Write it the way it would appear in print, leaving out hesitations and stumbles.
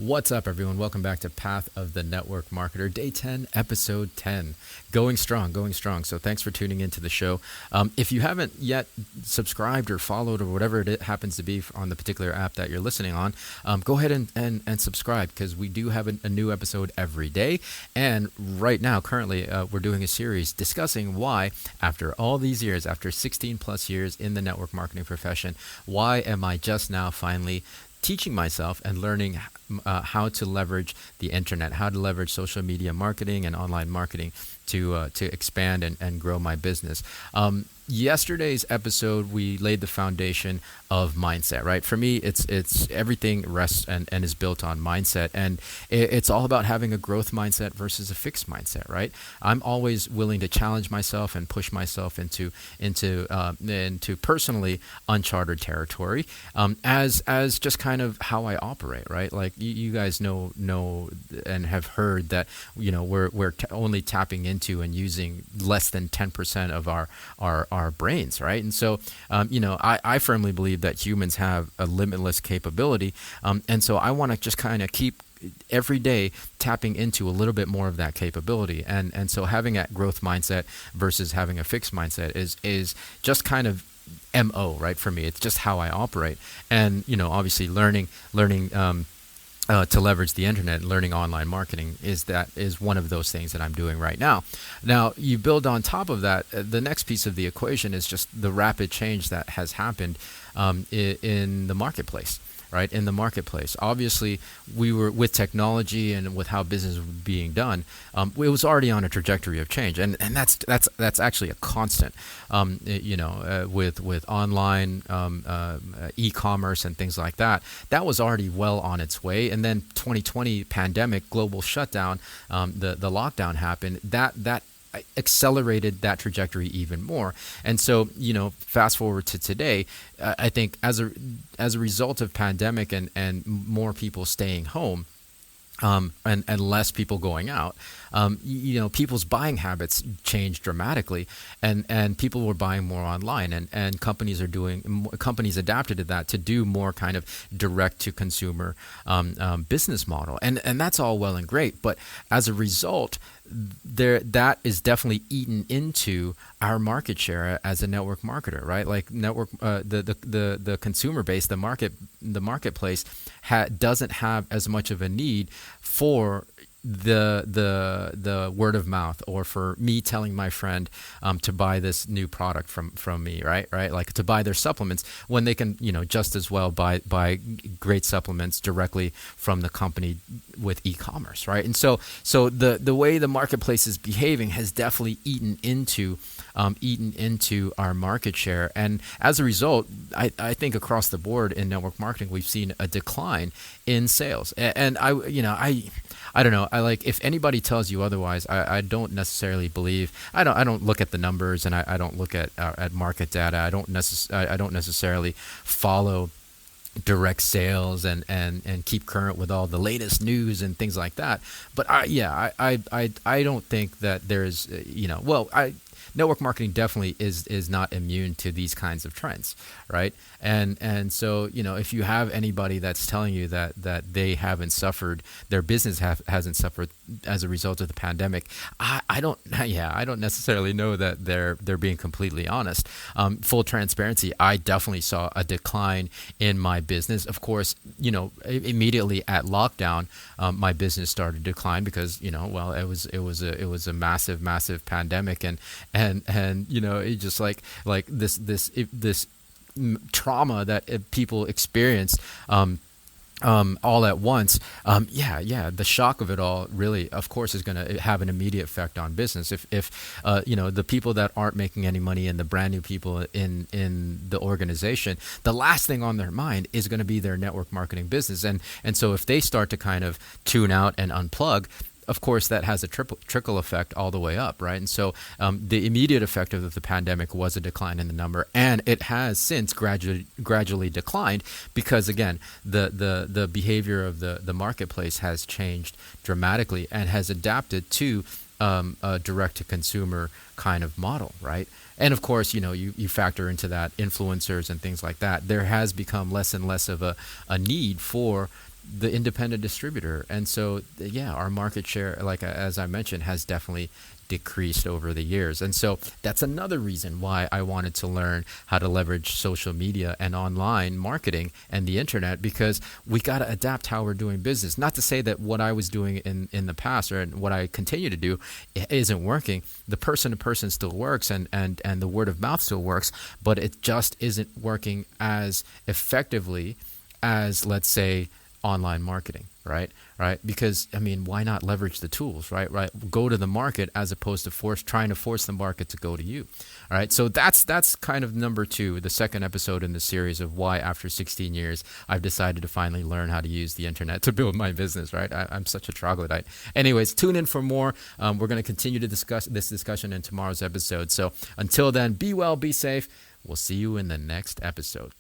What's up, everyone? Welcome back to Path of the Network Marketer, Day 10, Episode 10. Going strong, going strong. So thanks for tuning into the show. If you haven't yet subscribed or followed or whatever it happens to be on the particular app that you're listening on, go ahead and subscribe, because we do have a new episode every day. And right now, currently, we're doing a series discussing why, after all these years, after 16 plus years in the network marketing profession, why am I just now finally teaching myself and learning how to leverage the internet, how to leverage social media marketing and online marketing to expand and grow my business. Yesterday's episode, we laid the foundation of mindset, right? For me, it's everything rests and is built on mindset, and it's all about having a growth mindset versus a fixed mindset, right? I'm always willing to challenge myself and push myself into personally uncharted territory, as just kind of how I operate, right? Like you guys know and have heard that we're only tapping into and using less than 10% of our brains, right? And so, I firmly believe that humans have a limitless capability. And so I want to just kind of keep every day tapping into a little bit more of that capability. And so having that growth mindset versus having a fixed mindset is just kind of MO, right? For me, it's just how I operate. And, obviously learning to leverage the internet and learning online marketing is one of those things that I'm doing right now. Now, you build on top of that, the next piece of the equation is just the rapid change that has happened in the marketplace. Right, in the marketplace. Obviously, we were with technology and with how business was being done. It was already on a trajectory of change, and that's actually a constant. With online e-commerce and things like that, that was already well on its way. And then 2020 pandemic, global shutdown, the lockdown happened. That accelerated that trajectory even more. And so, fast forward to today, I think as a result of pandemic and more people staying home, and less people going out, people's buying habits changed dramatically, and people were buying more online, and companies adapted to that to do more kind of direct to consumer business model, and that's all well and great, but as a result, that is definitely eaten into our market share as a network marketer, right? Like the consumer base, the marketplace doesn't have as much of a need for the word of mouth, or for me telling my friend to buy this new product from me, right? Like to buy their supplements, when they can just as well buy great supplements directly from the company with e-commerce, right? And so the way the marketplace is behaving has definitely eaten into our market share, and as a result, I think across the board in network marketing, we've seen a decline in sales. And I don't know. If anybody tells you otherwise, I don't necessarily believe. I don't look at the numbers, and I don't look at market data. I don't necessarily follow direct sales and keep current with all the latest news and things like that. But I don't think that there's network marketing definitely is not immune to these kinds of trends, right? And so if you have anybody that's telling you that they haven't suffered, their business hasn't suffered as a result of the pandemic, I don't necessarily know that they're being completely honest. Full transparency, I definitely saw a decline in my business. Of course, immediately at lockdown, my business started to decline because it was a massive pandemic, and it just like this trauma that people experienced all at once. The shock of it all really, of course, is going to have an immediate effect on business. If the people that aren't making any money and the brand new people in the organization, the last thing on their mind is going to be their network marketing business, and so if they start to kind of tune out and unplug, of course, that has a trickle effect all the way up, right? And so the immediate effect of the pandemic was a decline in the number, and it has since gradually declined because, again, the behavior of the marketplace has changed dramatically and has adapted to a direct-to-consumer kind of model, right? And of course, you factor into that influencers and things like that. There has become less and less of a need for the independent distributor. And so, yeah, our market share, like as I mentioned, has definitely decreased over the years. And so that's another reason why I wanted to learn how to leverage social media and online marketing and the internet, because we got to adapt how we're doing business. Not to say that what I was doing in the past or what I continue to do isn't working. The person to person still works, and the word of mouth still works, but it just isn't working as effectively as, let's say, online marketing, right? Because I mean, why not leverage the tools, right? Go to the market as opposed to trying to force the market to go to you. All right. So that's kind of number 2, the second episode in the series of why after 16 years I've decided to finally learn how to use the internet to build my business. Right. I'm such a troglodyte. Anyways, tune in for more. We're going to continue to discuss this discussion in tomorrow's episode. So until then, be well, be safe. We'll see you in the next episode.